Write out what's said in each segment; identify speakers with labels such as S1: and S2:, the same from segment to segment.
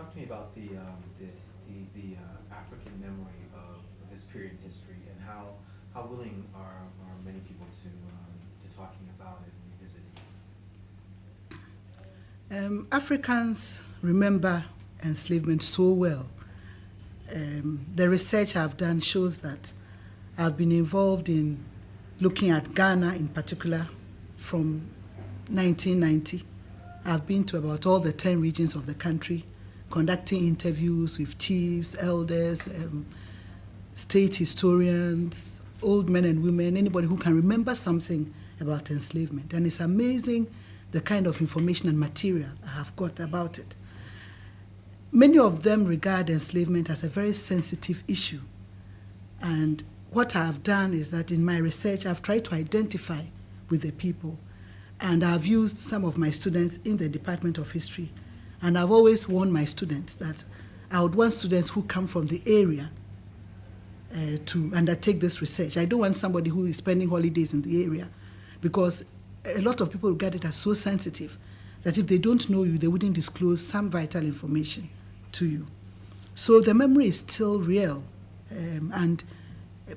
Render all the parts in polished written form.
S1: talk to me about the African memory of this period in history, and how willing are many people to talking about it and revisiting it?
S2: Africans remember enslavement so well. The research I've done shows that I've been involved in looking at Ghana in particular from 1990. I've been to about all the 10 regions of the country, conducting interviews with chiefs, elders, state historians, old men and women, anybody who can remember something about enslavement. And it's amazing the kind of information and material I have got about it. Many of them regard enslavement as a very sensitive issue. And what I've done is that in my research, I've tried to identify with the people. And I've used some of my students in the Department of History. And I've always warned my students that I would want students who come from the area to undertake this research. I don't want somebody who is spending holidays in the area, because a lot of people regard it as so sensitive that if they don't know you, they wouldn't disclose some vital information to you. So the memory is still real, and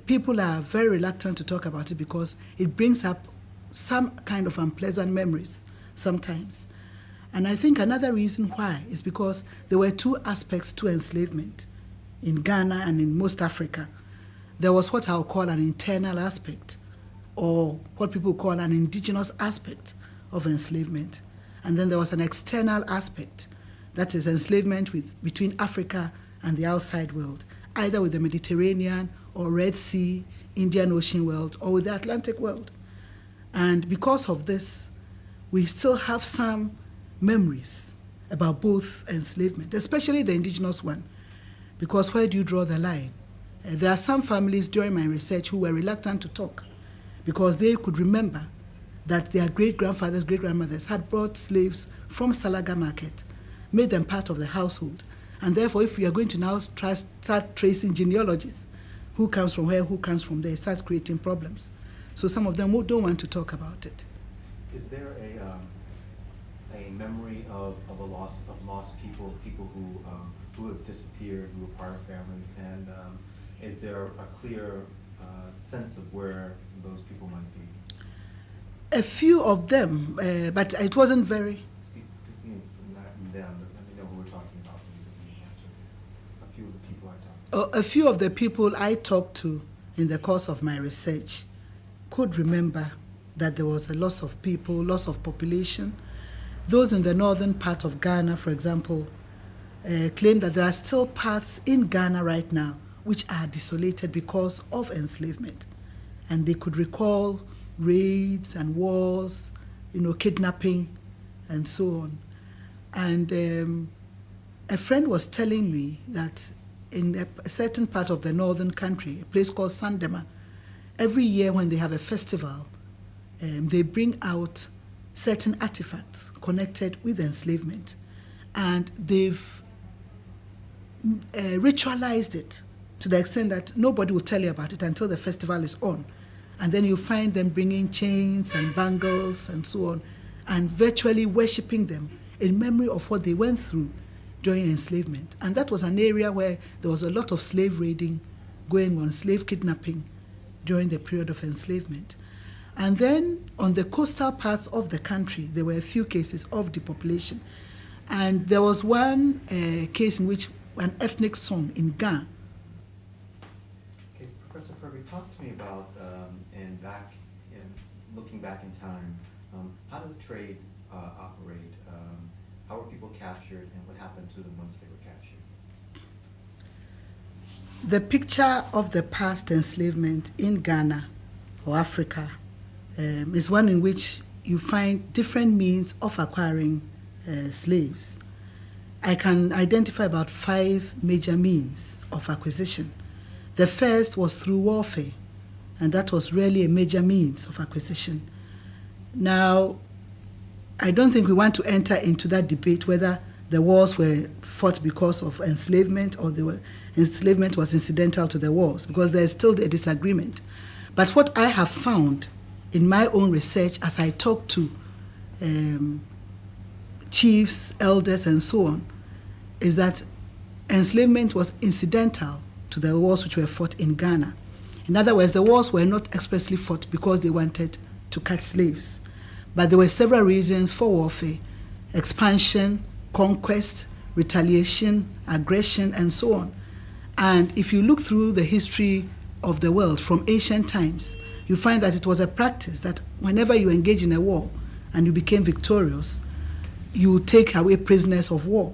S2: people are very reluctant to talk about it because it brings up some kind of unpleasant memories sometimes. And I think another reason why is because there were two aspects to enslavement in Ghana and in most Africa. There was what I'll call an internal aspect, or what people call an indigenous aspect of enslavement. And then there was an external aspect, that is enslavement between Africa and the outside world, either with the Mediterranean or Red Sea, Indian Ocean world, or with the Atlantic world. And because of this, we still have some memories about both enslavement, especially the indigenous one, because where do you draw the line? There are some families during my research who were reluctant to talk because they could remember that their great-grandfathers, great-grandmothers had brought slaves from Salaga Market, made them part of the household. And therefore, if we are going to now start tracing genealogies, who comes from where, who comes from there, it starts creating problems. So some of them don't want to talk about it.
S1: Is there a memory of lost people who have disappeared, who are part of families, and is there a clear sense of where those people might be?
S2: A few of them, but it wasn't very.
S1: Speak to me from that and them, but let me know who we're talking about when you answer. A few of the people I talked to.
S2: A few of the people I talked to in the course of my research could remember that there was a loss of people, loss of population. Those in the northern part of Ghana, for example, claim that there are still parts in Ghana right now which are desolated because of enslavement. And they could recall raids and wars, kidnapping, and so on. And a friend was telling me that in a certain part of the northern country, a place called Sandema, every year when they have a festival, they bring out certain artifacts connected with enslavement. And they've ritualized it to the extent that nobody will tell you about it until the festival is on. And then you find them bringing chains and bangles and so on, and virtually worshipping them in memory of what they went through during enslavement. And that was an area where there was a lot of slave raiding going on, slave kidnapping during the period of enslavement. And then on the coastal parts of the country, there were a few cases of depopulation. And there was one case in which an ethnic song in Ghana.
S1: Okay, Professor Kirby, talk to me about, looking back in time, how did the trade operate? How were people captured, and what happened to them once they were captured?
S2: The picture of the past enslavement in Ghana or Africa is one in which you find different means of acquiring slaves. I can identify about 5 major means of acquisition. The first was through warfare, and that was really a major means of acquisition. Now, I don't think we want to enter into that debate whether the wars were fought because of enslavement or enslavement was incidental to the wars, because there is still a disagreement. But what I have found in my own research as I talk to chiefs, elders, and so on, is that enslavement was incidental to the wars which were fought in Ghana. In other words, the wars were not expressly fought because they wanted to catch slaves. But there were several reasons for warfare: expansion, conquest, retaliation, aggression, and so on. And if you look through the history of the world from ancient times, you find that it was a practice that whenever you engage in a war and you became victorious, you take away prisoners of war.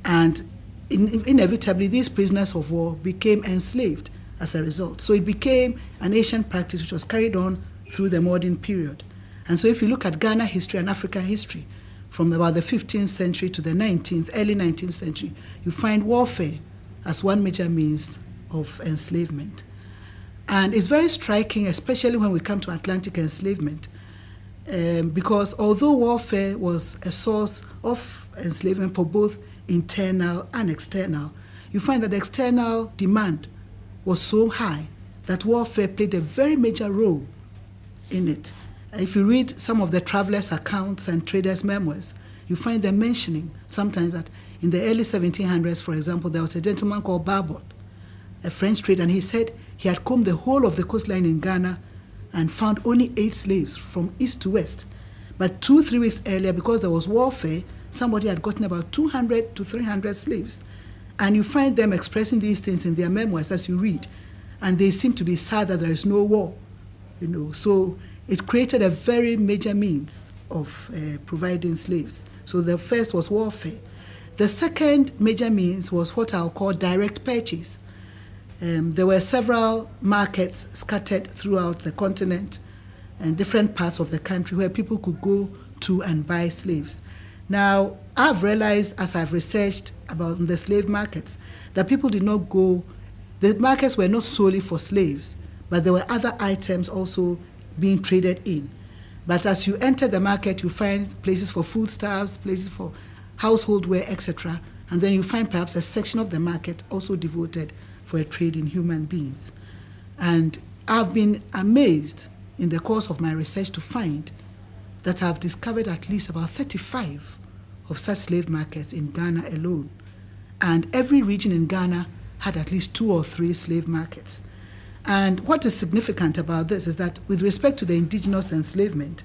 S2: And inevitably, these prisoners of war became enslaved as a result. So it became an ancient practice which was carried on through the modern period. And so if you look at Ghana history and African history, from about the 15th century to the 19th, early 19th century, you find warfare as one major means of enslavement. And it's very striking, especially when we come to Atlantic enslavement, because although warfare was a source of enslavement for both internal and external, you find that the external demand was so high that warfare played a very major role in it. And if you read some of the travelers' accounts and traders' memoirs, you find them mentioning sometimes that in the early 1700s, for example, there was a gentleman called Barbot, a French trader, and he said he had combed the whole of the coastline in Ghana and found only 8 slaves from east to west. But 2-3 weeks earlier, because there was warfare, somebody had gotten about 200 to 300 slaves. And you find them expressing these things in their memoirs as you read. And they seem to be sad that there is no war. So it created a very major means of providing slaves. So the first was warfare. The second major means was what I'll call direct purchase. There were several markets scattered throughout the continent and different parts of the country where people could go to and buy slaves. Now, I've realized as I've researched about the slave markets that people did not go, the markets were not solely for slaves, but there were other items also being traded in. But as you enter the market, you find places for foodstuffs, places for household wear, etc. And then you find perhaps a section of the market also devoted for a trade in human beings. And I've been amazed in the course of my research to find that I've discovered at least about 35 of such slave markets in Ghana alone. And every region in Ghana had at least 2 or 3 slave markets. And what is significant about this is that with respect to the indigenous enslavement,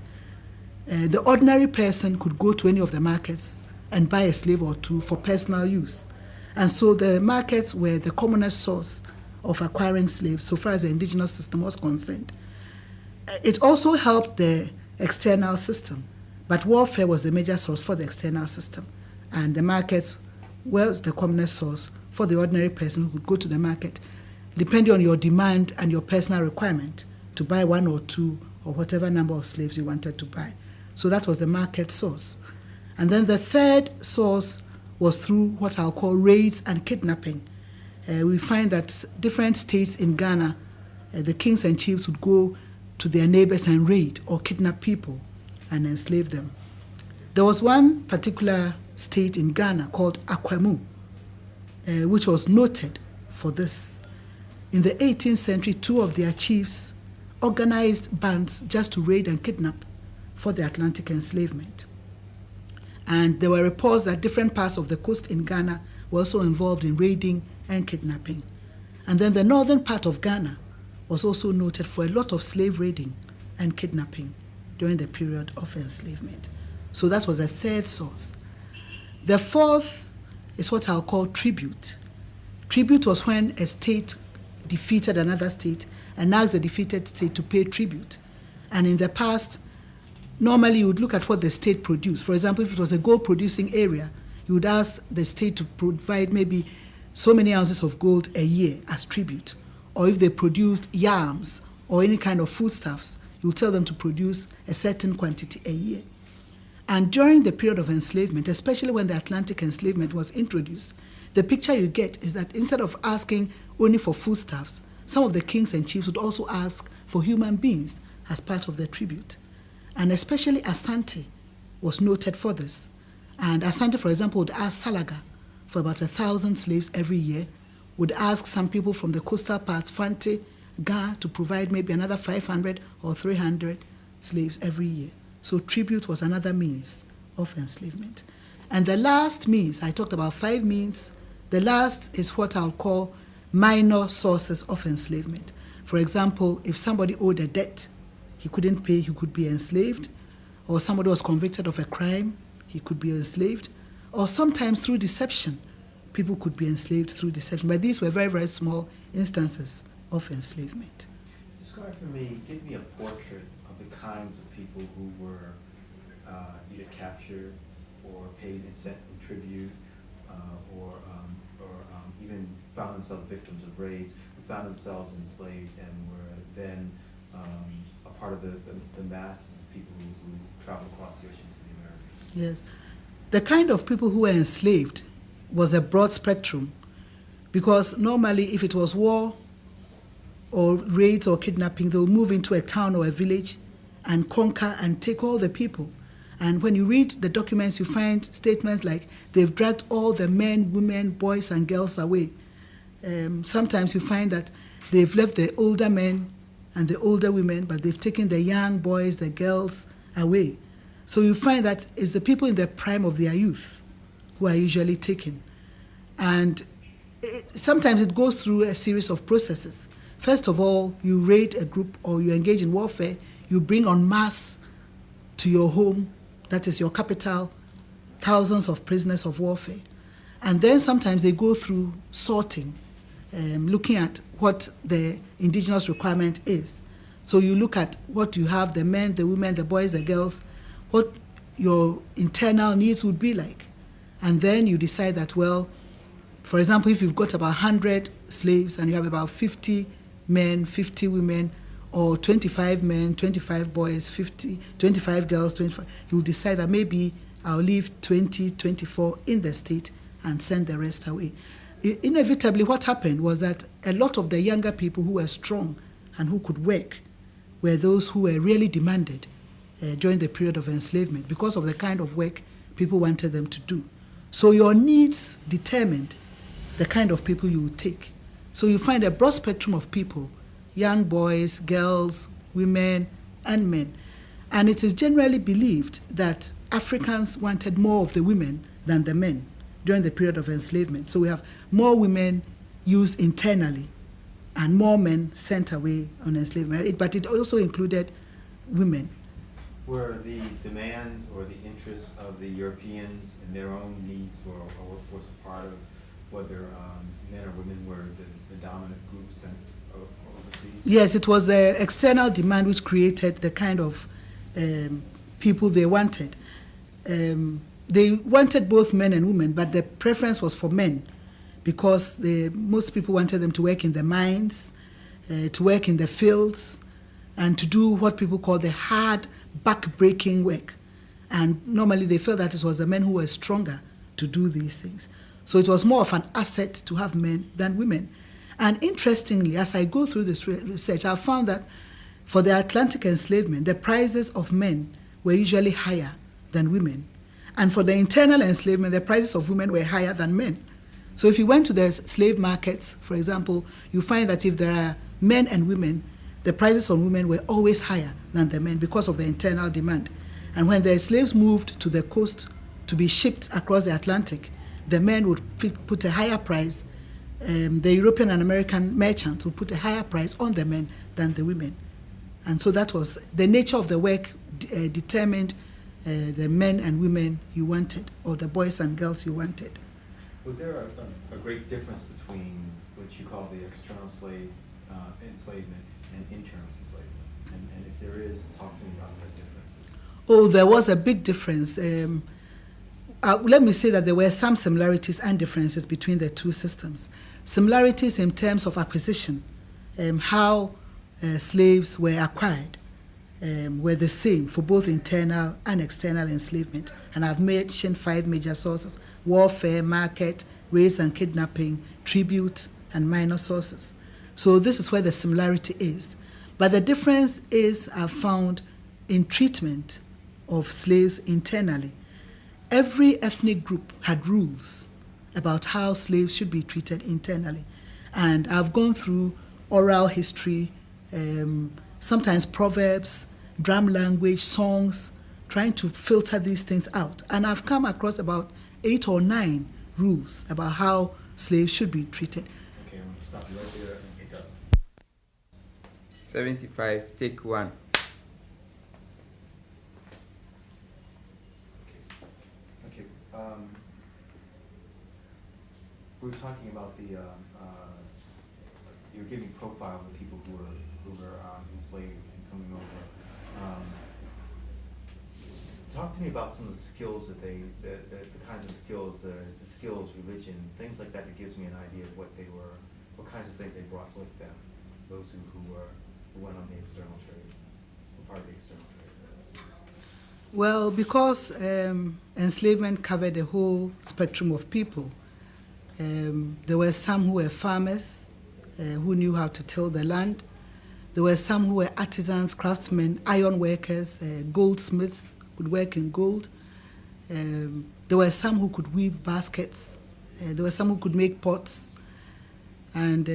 S2: the ordinary person could go to any of the markets and buy a slave or two for personal use. And so the markets were the commonest source of acquiring slaves so far as the indigenous system was concerned. It also helped the external system, but warfare was the major source for the external system. And the markets was the commonest source for the ordinary person who would go to the market, depending on your demand and your personal requirement, to buy 1 or 2 or whatever number of slaves you wanted to buy. So that was the market source. And then the third source was through what I'll call raids and kidnapping. We find that different states in Ghana, the kings and chiefs would go to their neighbors and raid or kidnap people and enslave them. There was one particular state in Ghana called Akwamu, which was noted for this. In the 18th century, 2 of their chiefs organized bands just to raid and kidnap for the Atlantic enslavement. And there were reports that different parts of the coast in Ghana were also involved in raiding and kidnapping. And then the northern part of Ghana was also noted for a lot of slave raiding and kidnapping during the period of enslavement. So that was the third source. The fourth is what I'll call tribute. Tribute was when a state defeated another state and asked the defeated state to pay tribute. And in the past, normally you would look at what the state produced. For example, if it was a gold-producing area, you would ask the state to provide maybe so many ounces of gold a year as tribute. Or if they produced yams or any kind of foodstuffs, you would tell them to produce a certain quantity a year. And during the period of enslavement, especially when the Atlantic enslavement was introduced, the picture you get is that instead of asking only for foodstuffs, some of the kings and chiefs would also ask for human beings as part of the tribute. And especially Asante was noted for this. And Asante, for example, would ask Salaga for about 1,000 slaves every year, would ask some people from the coastal parts, Fante, Ga, to provide maybe another 500 or 300 slaves every year. So tribute was another means of enslavement. And the last means, I talked about 5 means, the last is what I'll call minor sources of enslavement. For example, if somebody owed a debt, he couldn't pay, he could be enslaved, or somebody was convicted of a crime, he could be enslaved, or sometimes through deception, people could be enslaved through deception. But these were very, very small instances of enslavement.
S1: Describe for me, give me a portrait of the kinds of people who were either captured or paid in tribute, or even found themselves victims of raids, who found themselves enslaved and were then a part of the mass of people who traveled across the ocean to the Americas.
S2: Yes. The kind of people who were enslaved was a broad spectrum, because normally if it was war or raids or kidnapping, they would move into a town or a village and conquer and take all the people. And when you read the documents, you find statements like they've dragged all the men, women, boys, and girls away. Sometimes you find that they've left the older men and the older women, but they've taken the young boys, the girls away. So you find that it's the people in the prime of their youth who are usually taken. And sometimes it goes through a series of processes. First of all, you raid a group or you engage in warfare, you bring en masse to your home, that is your capital, thousands of prisoners of warfare. And then sometimes they go through sorting, looking at what the indigenous requirement is. So you look at what you have, the men, the women, the boys, the girls, what your internal needs would be like. And then you decide that, well, for example, if you've got about 100 slaves and you have about 50 men, 50 women, or 25 men, 25 boys, 25 girls, 25, you will decide that maybe I'll leave 20, 24 in the state and send the rest away. Inevitably, what happened was that a lot of the younger people who were strong and who could work were those who were really demanded during the period of enslavement because of the kind of work people wanted them to do. So your needs determined the kind of people you would take. So you find a broad spectrum of people, young boys, girls, women, and men. And it is generally believed that Africans wanted more of the women than the men during the period of enslavement. So we have more women used internally and more men sent away on enslavement. But it also included women.
S1: Were the demands or the interests of the Europeans and their own needs for a workforce a part of whether men or women were the dominant group sent overseas?
S2: Yes, it was the external demand which created the kind of people they wanted. They wanted both men and women, but the preference was for men because most people wanted them to work in the mines, to work in the fields, and to do what people call the hard, back-breaking work. And normally they felt that it was the men who were stronger to do these things. So it was more of an asset to have men than women. And interestingly, as I go through this research, I found that for the Atlantic enslavement, the prices of men were usually higher than women. And for the internal enslavement, the prices of women were higher than men. So if you went to the slave markets, for example, you find that if there are men and women, the prices on women were always higher than the men because of the internal demand. And when the slaves moved to the coast to be shipped across the Atlantic, the men would put a higher price. The European and American merchants would put a higher price on the men than the women. And so that was the nature of the work determined the men and women you wanted, or the boys and girls you wanted.
S1: Was there a great difference between what you call the external slave enslavement and internal enslavement? And if there is, talk to me about the differences.
S2: Oh, there was a big difference. Let me say that there were some similarities and differences between the two systems. Similarities in terms of acquisition, how slaves were acquired, were the same for both internal and external enslavement. And I've mentioned 5 major sources: warfare, market, race and kidnapping, tribute, and minor sources. So this is where the similarity is. But the difference is, I've found, in treatment of slaves internally. Every ethnic group had rules about how slaves should be treated internally. And I've gone through oral history, sometimes proverbs, drum language, songs, trying to filter these things out. And I've come across about 8 or 9 rules about how slaves should be treated.
S1: Okay, I'm going to stop you right there and pick up.
S3: 75, take 1.
S1: Okay. We were talking about the you're giving profile of the people who were enslaved and coming over. Talk to me about some of the skills that the kinds of skills, the skills, religion, things like that gives me an idea of what they were, what kinds of things they brought with them, those who went on the external trade, were part of the external trade.
S2: Well, because enslavement covered the whole spectrum of people, there were some who were farmers, who knew how to till the land. There were some who were artisans, craftsmen, iron workers, goldsmiths, could work in gold. There were some who could weave baskets. There were some who could make pots. And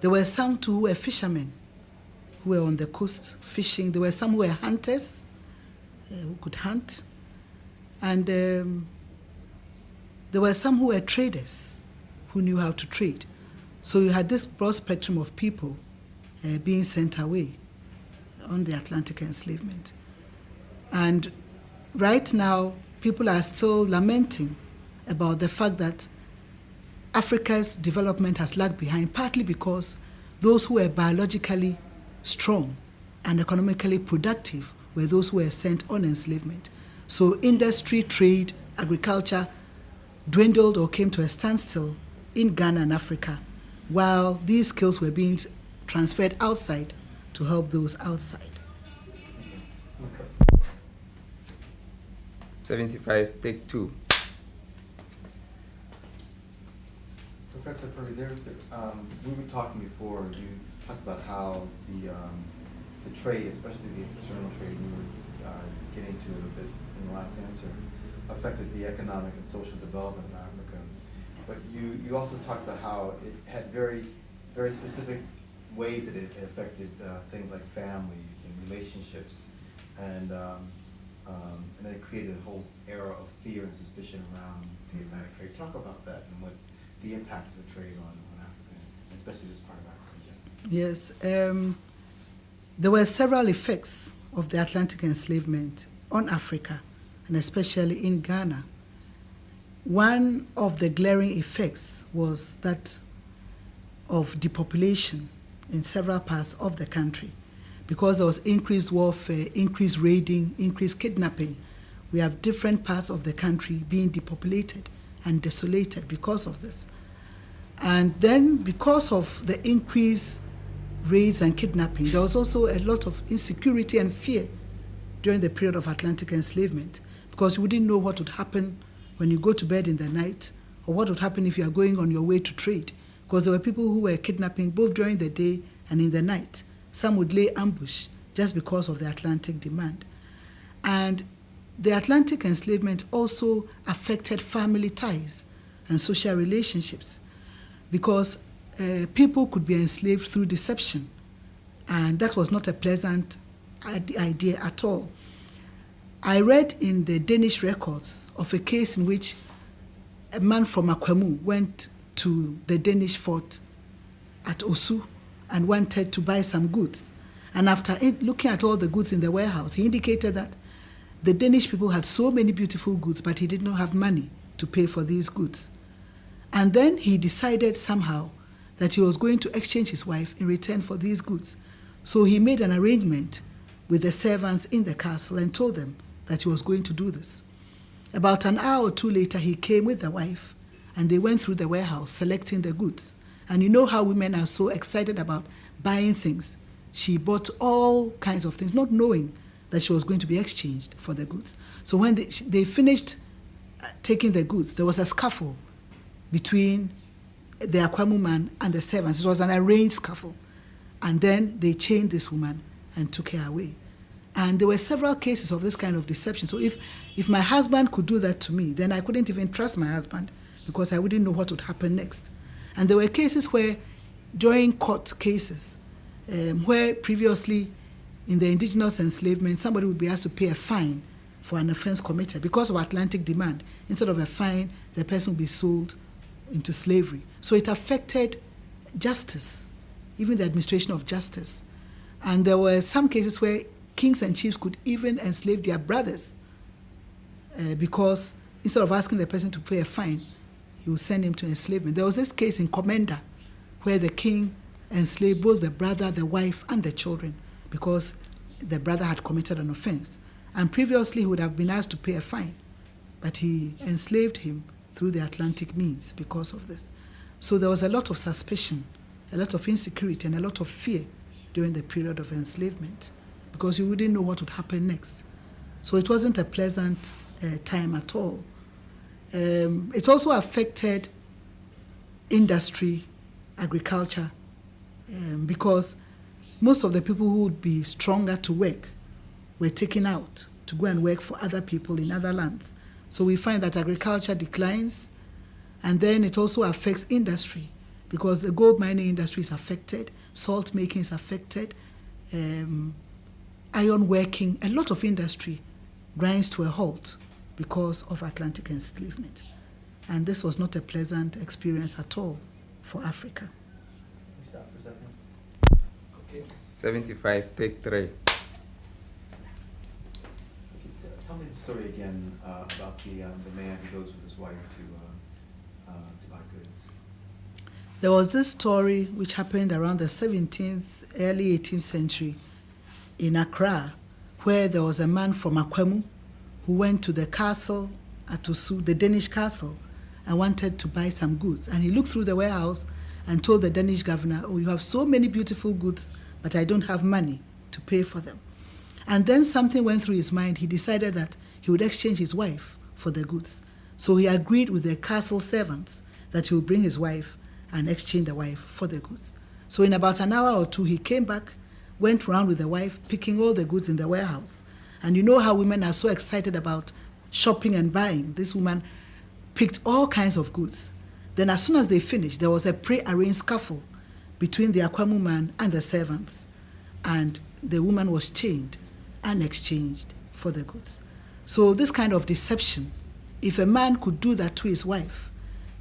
S2: there were some too who were fishermen, who were on the coast fishing. There were some who were hunters, who could hunt. And there were some who were traders, who knew how to trade. So you had this broad spectrum of people being sent away on the Atlantic enslavement. And right now, people are still lamenting about the fact that Africa's development has lagged behind, partly because those who were biologically strong and economically productive were those who were sent on enslavement. So industry, trade, agriculture dwindled or came to a standstill in Ghana and Africa, while these skills were being transferred outside to help those outside.
S3: 75, take 2.
S1: Professor Purdy, we were talking before, you talked about how the trade, especially the external trade, you were getting to it a bit in the last answer, affected the economic and social development of Africa. But you also talked about how it had very, very specific ways that it affected things like families and relationships, and then it created a whole era of fear and suspicion around the Atlantic trade. Talk about that and what the impact of the trade on Africa, especially this part of Africa.
S2: Yes, there were several effects of the Atlantic enslavement on Africa, and especially in Ghana. One of the glaring effects was that of depopulation in several parts of the country. Because there was increased warfare, increased raiding, increased kidnapping, we have different parts of the country being depopulated and desolated because of this. And then because of the increased raids and kidnapping, there was also a lot of insecurity and fear during the period of Atlantic enslavement, because you wouldn't know what would happen when you go to bed in the night, or what would happen if you are going on your way to trade, because there were people who were kidnapping both during the day and in the night. Some would lay ambush just because of the Atlantic demand. And the Atlantic enslavement also affected family ties and social relationships, because people could be enslaved through deception, and that was not a pleasant idea at all. I read in the Danish records of a case in which a man from Akwemu went to the Danish fort at Osu and wanted to buy some goods. And after looking at all the goods in the warehouse, he indicated that the Danish people had so many beautiful goods, but he did not have money to pay for these goods. And then he decided somehow that he was going to exchange his wife in return for these goods. So he made an arrangement with the servants in the castle and told them that he was going to do this. About an hour or two later, he came with the wife, and they went through the warehouse selecting the goods. And you know how women are so excited about buying things. She bought all kinds of things, not knowing that she was going to be exchanged for the goods. So when they finished taking the goods, there was a scuffle between the Akwemu man and the servants. It was an arranged scuffle. And then they chained this woman and took her away. And there were several cases of this kind of deception. So if my husband could do that to me, then I couldn't even trust my husband, because I wouldn't know what would happen next. And there were cases where, during court cases, where previously in the indigenous enslavement, somebody would be asked to pay a fine for an offense committed. Because of Atlantic demand, instead of a fine, the person would be sold into slavery. So it affected justice, even the administration of justice. And there were some cases where kings and chiefs could even enslave their brothers because instead of asking the person to pay a fine, he would send him to enslavement. There was this case in Komenda where the king enslaved both the brother, the wife, and the children because the brother had committed an offense. And previously he would have been asked to pay a fine, but he enslaved him through the Atlantic means because of this. So there was a lot of suspicion, a lot of insecurity, and a lot of fear during the period of enslavement because you wouldn't know what would happen next. So it wasn't a pleasant time at all. It also affected industry, agriculture, because most of the people who would be stronger to work were taken out to go and work for other people in other lands. So we find that agriculture declines, and then it also affects industry because the gold mining industry is affected, salt making is affected, iron working, a lot of industry grinds to a halt because of Atlantic enslavement. And this was not a pleasant experience at all for Africa.
S1: Stop for a second.
S3: Okay. 75, take 3.
S1: Okay, tell me the story again about the man who goes with his wife to buy goods.
S2: There was this story which happened around the 17th, early 18th century in Accra, where there was a man from Akwemu who went to the castle at Tusu, the Danish castle, and wanted to buy some goods. And he looked through the warehouse and told the Danish governor, "Oh, you have so many beautiful goods, but I don't have money to pay for them." And then something went through his mind. He decided that he would exchange his wife for the goods. So he agreed with the castle servants that he would bring his wife and exchange the wife for the goods. So in about an hour or two, he came back, went around with the wife, picking all the goods in the warehouse. And you know how women are so excited about shopping and buying. This woman picked all kinds of goods. Then as soon as they finished, there was a pre-arranged scuffle between the Akwemu man and the servants. And the woman was chained and exchanged for the goods. So this kind of deception, if a man could do that to his wife,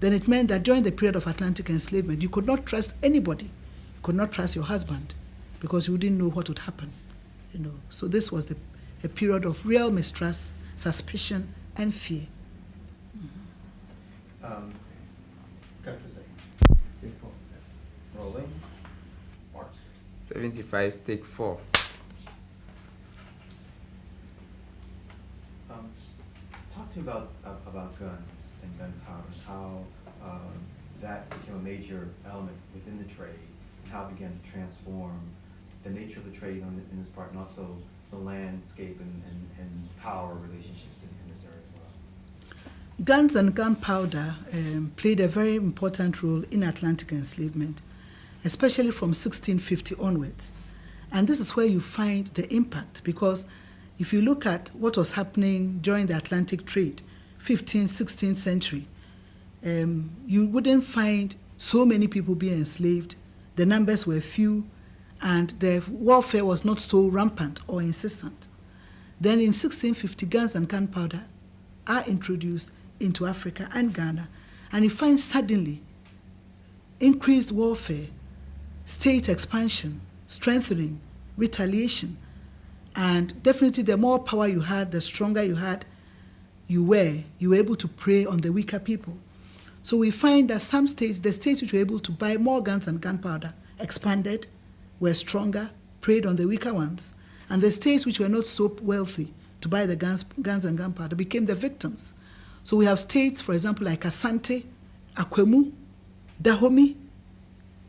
S2: then it meant that during the period of Atlantic enslavement, you could not trust anybody. You could not trust your husband because you didn't know what would happen. So this was a period of real mistrust, suspicion, and fear.
S1: Cut for a second. Rolling. Mark.
S3: 75, take 4.
S1: Talk to me about guns and gunpowder, and how that became a major element within the trade, and how it began to transform the nature of the trade in this part, and also the landscape and power relationships in this area as well.
S2: Guns and gunpowder played a very important role in Atlantic enslavement, especially from 1650 onwards. And this is where you find the impact, because if you look at what was happening during the Atlantic trade, 15th, 16th century, you wouldn't find so many people being enslaved. The numbers were few, and the warfare was not so rampant or insistent. Then in 1650, guns and gunpowder are introduced into Africa and Ghana, and you find suddenly increased warfare, state expansion, strengthening, retaliation, and definitely the more power you had, the stronger you were able to prey on the weaker people. So we find that some states, the states which were able to buy more guns and gunpowder, expanded, were stronger, preyed on the weaker ones, and the states which were not so wealthy to buy the guns and gunpowder became the victims. So we have states, for example, like Asante, Akwemu, Dahomey,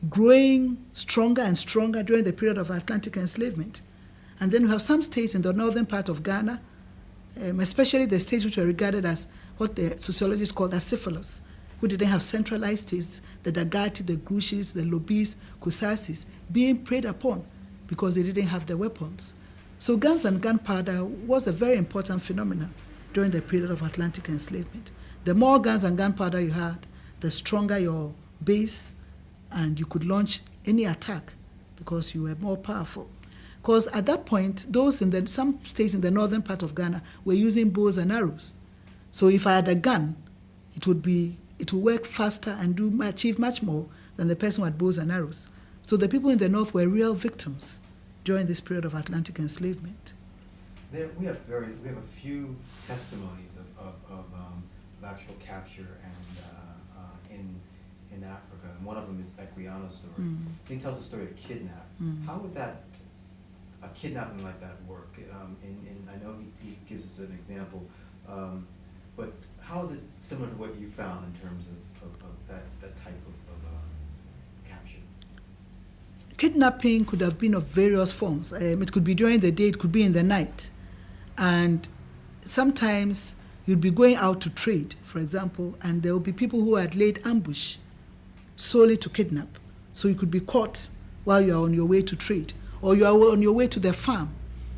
S2: growing stronger and stronger during the period of Atlantic enslavement. And then we have some states in the northern part of Ghana, especially the states which were regarded as what the sociologists called acephalous, who didn't have centralized states, the Dagati, the Grushis, the Lobis, Kusasis, being preyed upon because they didn't have the weapons. So guns and gunpowder was a very important phenomenon during the period of Atlantic enslavement. The more guns and gunpowder you had, the stronger your base, and you could launch any attack because you were more powerful. Because at that point, those in some states in the northern part of Ghana were using bows and arrows. So if I had a gun, it would work faster and achieve much more than the person who had bows and arrows. So the people in the north were real victims during this period of Atlantic enslavement.
S1: We have a few testimonies of actual capture and in Africa, and one of them is Equiano's story. He tells the story of kidnap. How would a kidnapping like that work? And I know he gives us an example, but how is it similar to what you found in terms of that type of capture?
S2: Kidnapping could have been of various forms. It could be during the day, it could be in the night. And sometimes you'd be going out to trade, for example, and there will be people who had laid ambush solely to kidnap. So you could be caught while you are on your way to trade, or you are on your way to the farm,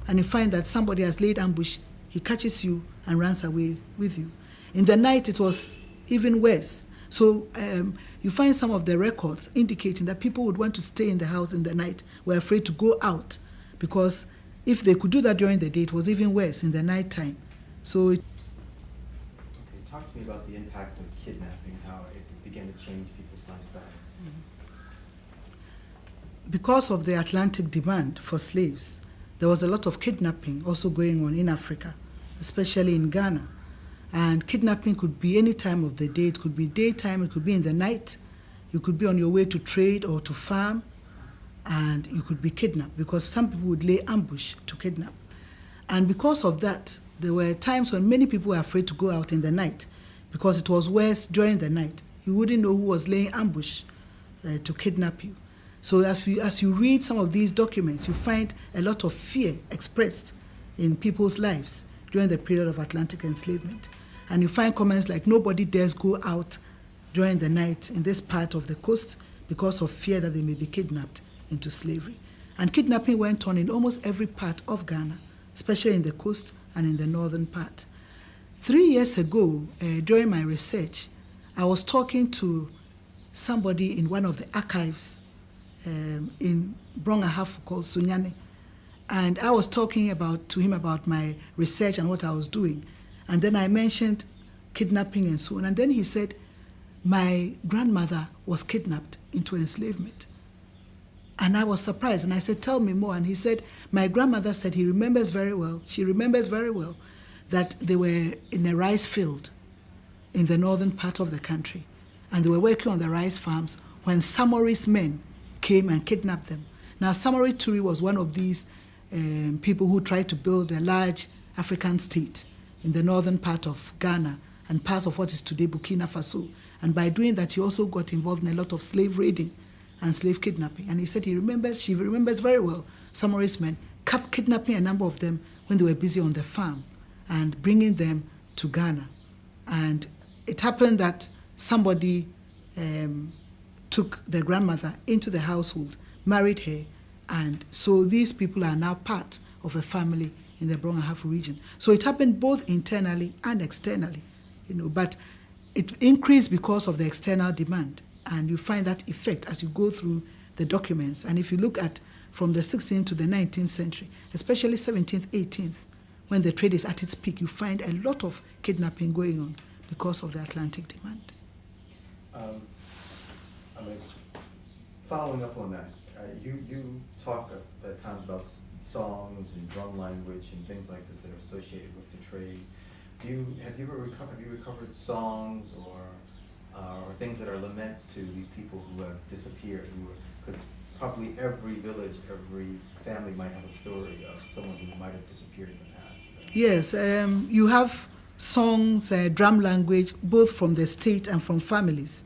S2: and you find that somebody has laid ambush, he catches you and runs away with you. In the night, it was even worse. So you find some of the records indicating that people would want to stay in the house in the night, were afraid to go out, because if they could do that during the day, it was even worse in the night time. So
S1: okay, talk to me about the impact of kidnapping, how it began to change people's lifestyles.
S2: Because of the Atlantic demand for slaves, there was a lot of kidnapping also going on in Africa, especially in Ghana. And kidnapping could be any time of the day. It could be daytime, it could be in the night. You could be on your way to trade or to farm, and you could be kidnapped, because some people would lay ambush to kidnap. And because of that, there were times when many people were afraid to go out in the night, because it was worse during the night. You wouldn't know who was laying ambush to kidnap you. So as you read some of these documents, you find a lot of fear expressed in people's lives during the period of Atlantic enslavement. And you find comments like, nobody dares go out during the night in this part of the coast because of fear that they may be kidnapped into slavery. And kidnapping went on in almost every part of Ghana, especially in the coast and in the northern part. 3 years ago, during my research, I was talking to somebody in one of the archives in Brongahafu called Sunyane. And I was talking to him about my research and what I was doing. And then I mentioned kidnapping and so on. And then he said, my grandmother was kidnapped into enslavement. And I was surprised. And I said, tell me more. And he said, my grandmother said she remembers very well that they were in a rice field in the northern part of the country. And they were working on the rice farms when Samori's men came and kidnapped them. Now, Samori Turi was one of these people who tried to build a large African state in the northern part of Ghana and parts of what is today Burkina Faso. And by doing that, he also got involved in a lot of slave raiding and slave kidnapping. And he said she remembers very well Samori's men kidnapping a number of them when they were busy on the farm and bringing them to Ghana. And it happened that somebody took the grandmother into the household, married her, and so these people are now part of a family in the Brongahafu region. So it happened both internally and externally, but it increased because of the external demand. And you find that effect as you go through the documents. And if you look at from the 16th to the 19th century, especially 17th, 18th, when the trade is at its peak, you find a lot of kidnapping going on because of the Atlantic demand.
S1: Following up on that, you talk at times about songs and drum language and things like this that are associated with the trade. Have you recovered songs or things that are laments to these people who have disappeared? Because probably every village, every family might have a story of someone who might have disappeared in the past. Right?
S2: Yes, you have songs, drum language, both from the state and from families.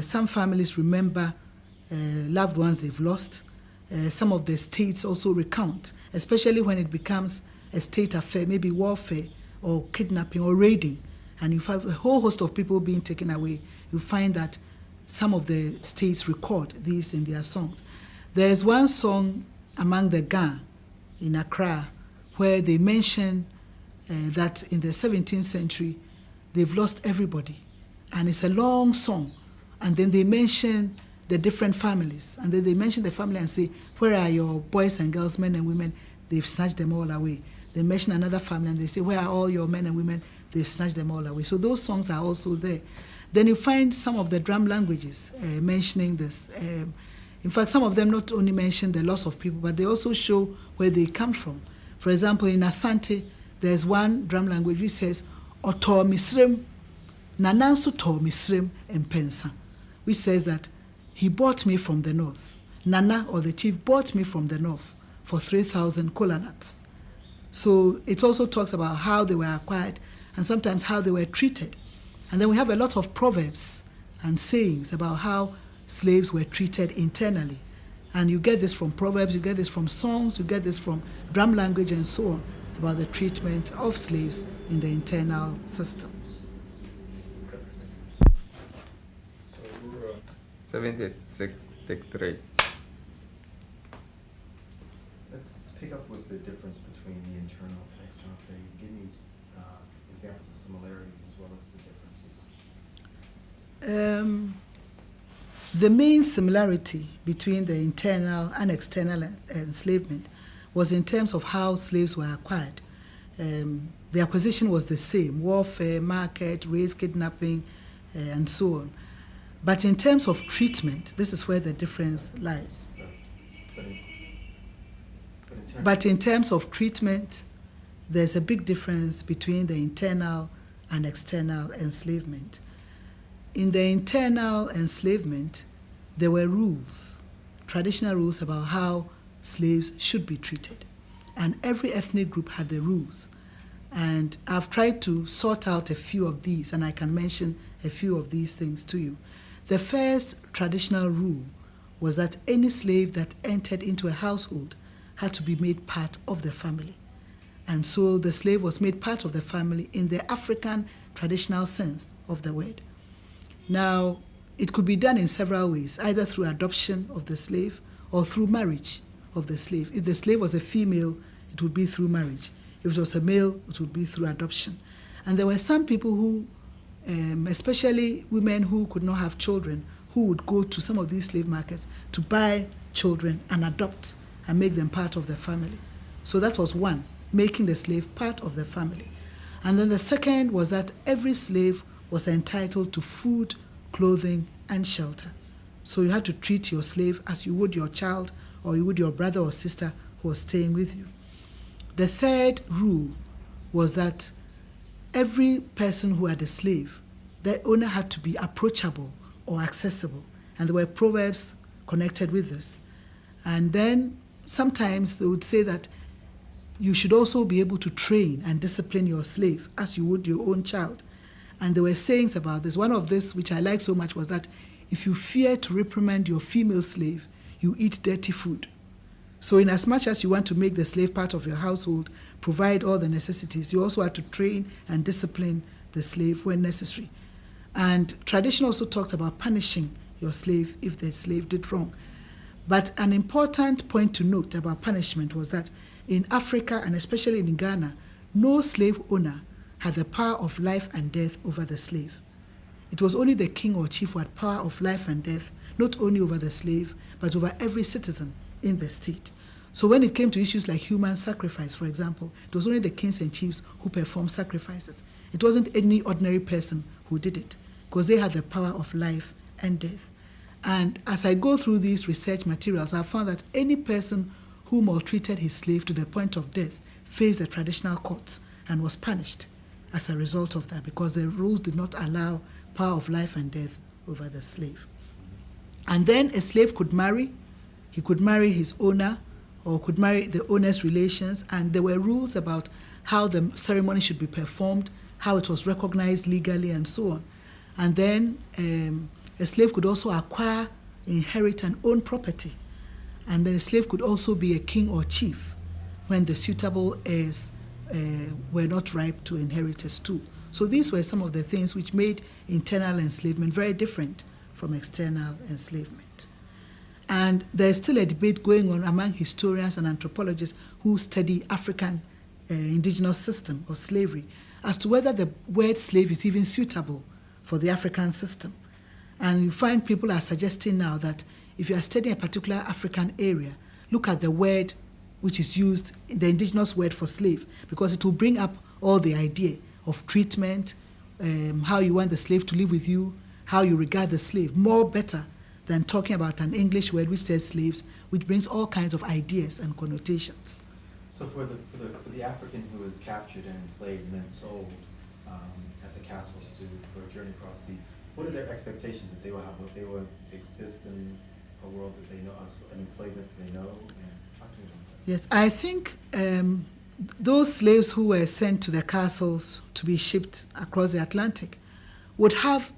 S2: Some families remember loved ones they've lost. Some of the states also recount, especially when it becomes a state affair, maybe warfare or kidnapping or raiding, and you find a whole host of people being taken away. You find that some of the states record these in their songs. There's one song among the Ga in Accra where they mention that in the 17th century they've lost everybody, and it's a long song. And then they mention the different families. And then they mention the family and say, where are your boys and girls, men and women? They've snatched them all away. They mention another family and they say, where are all your men and women? They've snatched them all away. So those songs are also there. Then you find some of the drum languages mentioning this. In fact, some of them not only mention the loss of people, but they also show where they come from. For example, in Asante, there's one drum language which says, Oto misrem, nananso to misrem empensa, which says that he bought me from the north. Nana, or the chief, bought me from the north for 3,000 kola nuts. So it also talks about how they were acquired and sometimes how they were treated. And then we have a lot of proverbs and sayings about how slaves were treated internally. And you get this from proverbs, you get this from songs, you get this from drum language and so on, about the treatment of slaves in the internal system.
S3: 76, take 3.
S1: Let's pick up with the difference between the internal and external trade. Give me examples of similarities as well as the differences.
S2: The main similarity between the internal and external enslavement was in terms of how slaves were acquired. The acquisition was the same: warfare, market, race, kidnapping, and so on. But in terms of treatment, this is where the difference lies. But in terms of treatment, there's a big difference between the internal and external enslavement. In the internal enslavement, there were rules, traditional rules about how slaves should be treated. And every ethnic group had the rules. And I've tried to sort out a few of these, and I can mention a few of these things to you. The first traditional rule was that any slave that entered into a household had to be made part of the family. And so the slave was made part of the family in the African traditional sense of the word. Now, it could be done in several ways, either through adoption of the slave or through marriage of the slave. If the slave was a female, it would be through marriage. If it was a male, it would be through adoption. And there were some people who, especially women who could not have children, who would go to some of these slave markets to buy children and adopt and make them part of the family. So that was one, making the slave part of the family. And then the second was that every slave was entitled to food, clothing, and shelter. So you had to treat your slave as you would your child or you would your brother or sister who was staying with you. The third rule was that every person who had a slave, the owner had to be approachable or accessible. And there were proverbs connected with this. And then sometimes they would say that you should also be able to train and discipline your slave as you would your own child. And there were sayings about this. One of this, which I like so much, was that if you fear to reprimand your female slave, you eat dirty food. So in as much as you want to make the slave part of your household, provide all the necessities, you also have to train and discipline the slave when necessary. And tradition also talks about punishing your slave if the slave did wrong. But an important point to note about punishment was that in Africa, and especially in Ghana, no slave owner had the power of life and death over the slave. It was only the king or chief who had power of life and death, not only over the slave, but over every citizen in the state. So when it came to issues like human sacrifice, for example, it was only the kings and chiefs who performed sacrifices. It wasn't any ordinary person who did it, because they had the power of life and death. And as I go through these research materials, I found that any person who maltreated his slave to the point of death faced the traditional courts and was punished as a result of that, because the rules did not allow power of life and death over the slave. And then a slave could marry. He could marry his owner or could marry the owner's relations, and there were rules about how the ceremony should be performed, how it was recognized legally, and so on. And then a slave could also acquire, inherit, and own property. And then a slave could also be a king or chief when the suitable heirs were not ripe to inheritance too. So these were some of the things which made internal enslavement very different from external enslavement. And there's still a debate going on among historians and anthropologists who study African indigenous system of slavery as to whether the word slave is even suitable for the African system. And you find people are suggesting now that if you are studying a particular African area, look at the word which is used, the indigenous word for slave, because it will bring up all the idea of treatment, how you want the slave to live with you, how you regard the slave, more better than talking about an English word which says slaves, which brings all kinds of ideas and connotations.
S1: So for the African who was captured and enslaved and then sold at the castles for a journey across sea, what are their expectations that they will have? What they will exist in a world that they know, an enslavement they know? And talk to me about that.
S2: Yes, I think those slaves who were sent to the castles to be shipped across the Atlantic would have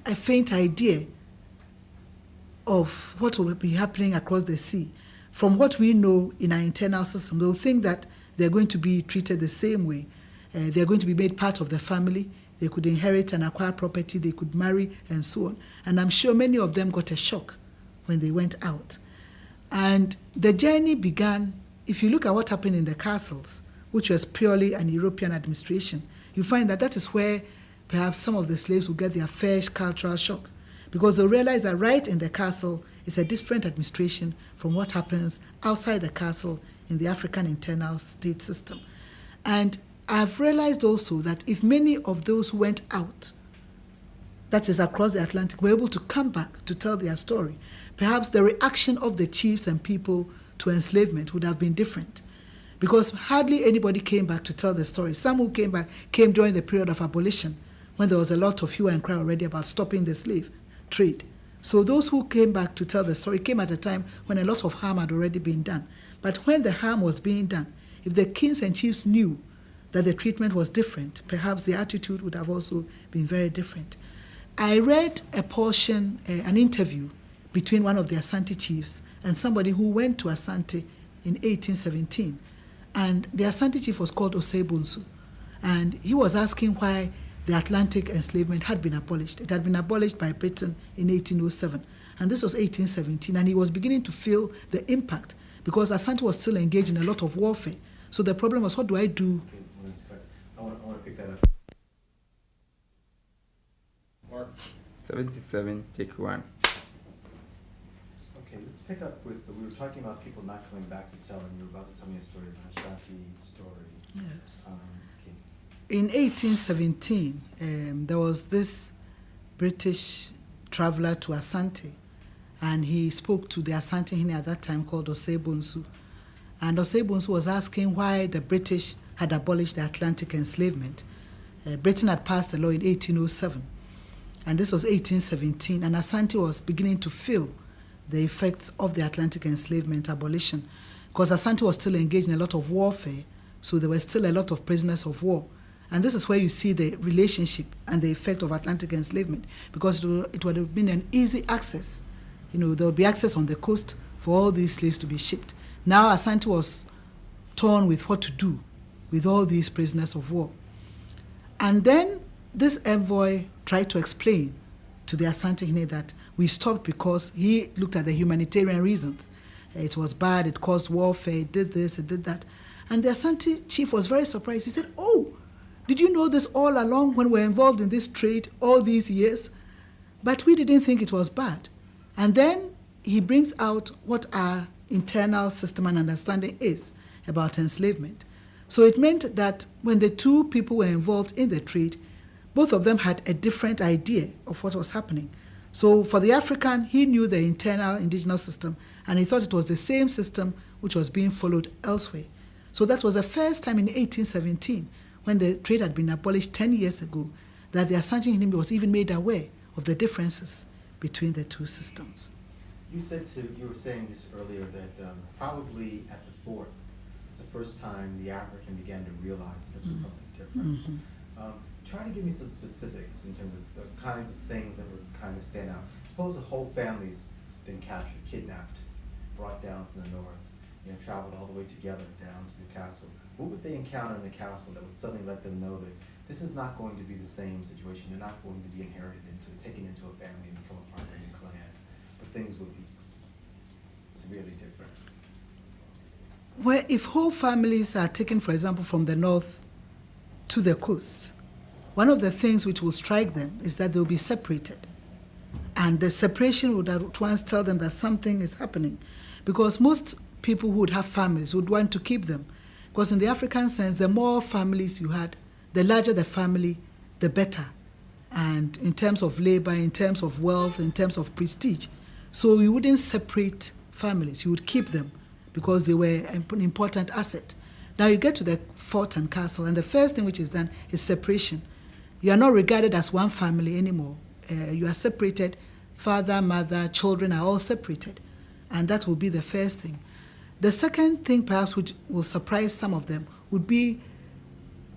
S2: a faint idea of what will be happening across the sea. From what we know in our internal system, they'll think that they're going to be treated the same way. They're going to be made part of the family. They could inherit and acquire property. They could marry and so on. And I'm sure many of them got a shock when they went out. And the journey began, if you look at what happened in the castles, which was purely an European administration, you find that that is where perhaps some of the slaves will get their first cultural shock, because they'll realize that right in the castle is a different administration from what happens outside the castle in the African internal state system. And I've realized also that if many of those who went out, that is across the Atlantic, were able to come back to tell their story, perhaps the reaction of the chiefs and people to enslavement would have been different, because hardly anybody came back to tell the story. Some who came back came during the period of abolition, when there was a lot of hue and cry already about stopping the slave trade. So those who came back to tell the story came at a time when a lot of harm had already been done. But when the harm was being done, if the kings and chiefs knew that the treatment was different, perhaps the attitude would have also been very different. I read a portion, an interview between one of the Asante chiefs and somebody who went to Asante in 1817. And the Asante chief was called Osei-Bonsu. And he was asking why the Atlantic enslavement had been abolished. It had been abolished by Britain in 1807. And this was 1817. And he was beginning to feel the impact, because Asante was still engaged in a lot of warfare. So the problem was, what do I do?
S1: Okay, I want to pick that up. Mark.
S3: 77, take 1.
S1: Okay, let's pick up with, we were talking about people not coming back to tell, and you were about to tell me a story, an Ashanti story.
S2: Yes.
S1: Okay.
S2: In 1817, there was this British traveler to Asante, and he spoke to the Asante Hine at that time called Osei-Bonsu. And Osei-Bonsu was asking why the British had abolished the Atlantic enslavement. Britain had passed a law in 1807, and this was 1817, and Asante was beginning to feel the effects of the Atlantic enslavement abolition, because Asante was still engaged in a lot of warfare, so there were still a lot of prisoners of war. And this is where you see the relationship and the effect of Atlantic enslavement, because it would have been an easy access. You know, there would be access on the coast for all these slaves to be shipped. Now Asante was torn with what to do with all these prisoners of war. And then this envoy tried to explain to the Asante Hine that we stopped because he looked at the humanitarian reasons. It was bad, it caused warfare, it did this, it did that. And the Asante chief was very surprised. He said, "Oh, did you know this all along when we were involved in this trade all these years? But we didn't think it was bad." And then he brings out what our internal system and understanding is about enslavement. So it meant that when the two people were involved in the trade, both of them had a different idea of what was happening. So for the African, he knew the internal indigenous system, and he thought it was the same system which was being followed elsewhere. So that was the first time in 1817, when the trade had been abolished 10 years ago, that the Asante Hine was even made aware of the differences between the two systems.
S1: You were saying just earlier that probably at the fort, it's the first time the African began to realize that this was something different. Try to give me some specifics in terms of the kinds of things that would kind of stand out. Suppose a whole family's been captured, kidnapped, brought down from the north, traveled all the way together down to the castle. What would they encounter in the castle that would suddenly let them know that this is not going to be the same situation? They're not going to be taken into a family and become a part of a clan, but things would be severely different.
S2: Well, if whole families are taken, for example, from the north to the coast, one of the things which will strike them is that they'll be separated. And the separation would at once tell them that something is happening. Because most people who would have families would want to keep them. Because in the African sense, the more families you had, the larger the family, the better. And in terms of labor, in terms of wealth, in terms of prestige. So you wouldn't separate families, you would keep them because they were an important asset. Now you get to the fort and castle, and the first thing which is done is separation. You are not regarded as one family anymore. You are separated. Father, mother, children are all separated. And that will be the first thing. The second thing perhaps which will surprise some of them would be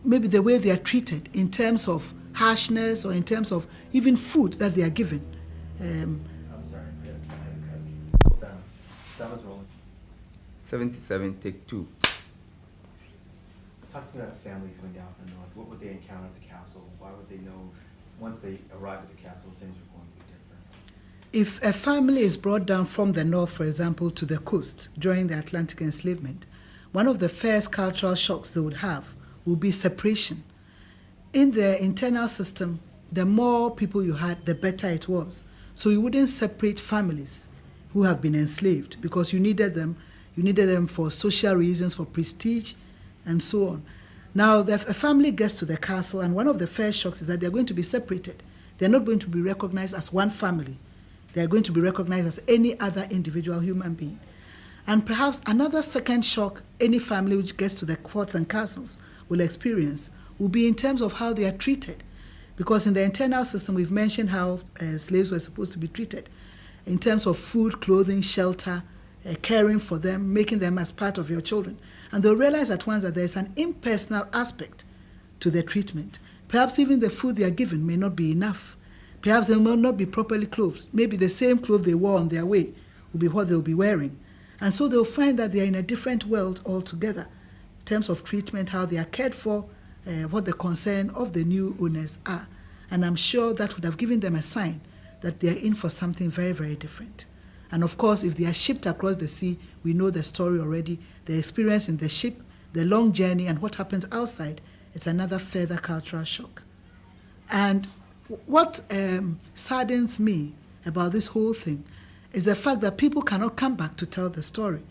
S2: maybe the way they are treated in terms of harshness or in terms of even food that they are given.
S1: I'm sorry, yes, I had to cut. Sound. Sound is rolling.
S3: 77, take 2.
S1: Talk to me about a family coming down from the north. What would they encounter at the castle? Why would they know once they arrived at the castle things were going to be different?
S2: If a family is brought down from the north, for example, to the coast during the Atlantic enslavement, one of the first cultural shocks they would have will be separation. In the internal system, the more people you had, the better it was. So you wouldn't separate families who have been enslaved because you needed them. You needed them for social reasons, for prestige, and so on. Now, if a family gets to the castle, and one of the first shocks is that they're going to be separated. They're not going to be recognized as one family. They're going to be recognized as any other individual human being. And perhaps another second shock any family which gets to the forts and castles will experience will be in terms of how they are treated. Because in the internal system, we've mentioned how slaves were supposed to be treated in terms of food, clothing, shelter, caring for them, making them as part of your children. And they'll realize at once that there's an impersonal aspect to their treatment. Perhaps even the food they are given may not be enough. Perhaps they may not be properly clothed. Maybe the same clothes they wore on their way will be what they'll be wearing. And so they'll find that they are in a different world altogether in terms of treatment, how they are cared for, what the concern of the new owners are. And I'm sure that would have given them a sign that they are in for something very, very different. And of course, if they are shipped across the sea, we know the story already. The experience in the ship, the long journey, and what happens outside, it's another further cultural shock. And what saddens me about this whole thing is the fact that people cannot come back to tell the story.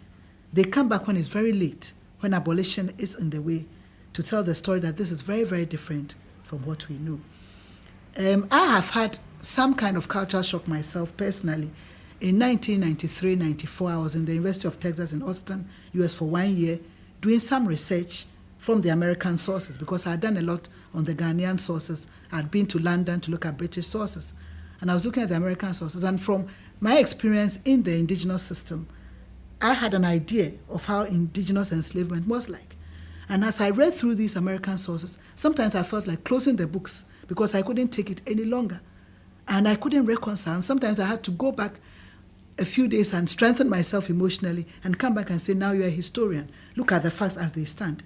S2: They come back when it's very late, when abolition is in the way, to tell the story that this is very, very different from what we know. I have had some kind of cultural shock myself personally. In 1993-94, I was in the University of Texas in Austin, US for 1 year, doing some research from the American sources because I had done a lot on the Ghanaian sources. I had been to London to look at British sources. And I was looking at the American sources. And from my experience in the indigenous system, I had an idea of how indigenous enslavement was like. And as I read through these American sources, sometimes I felt like closing the books because I couldn't take it any longer. And I couldn't reconcile. Sometimes I had to go back a few days and strengthen myself emotionally and come back and say, now you're a historian. Look at the facts as they stand,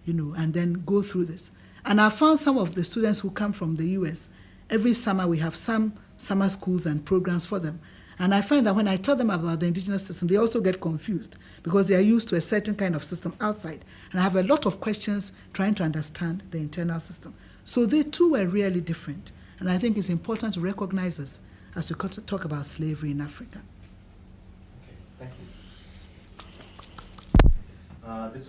S2: and then go through this. And I found some of the students who come from the US, every summer we have some summer schools and programs for them. And I find that when I tell them about the indigenous system, they also get confused because they are used to a certain kind of system outside. And I have a lot of questions trying to understand the internal system. So they too were really different. And I think it's important to recognize this as we talk about slavery in Africa.
S1: Okay, thank you. This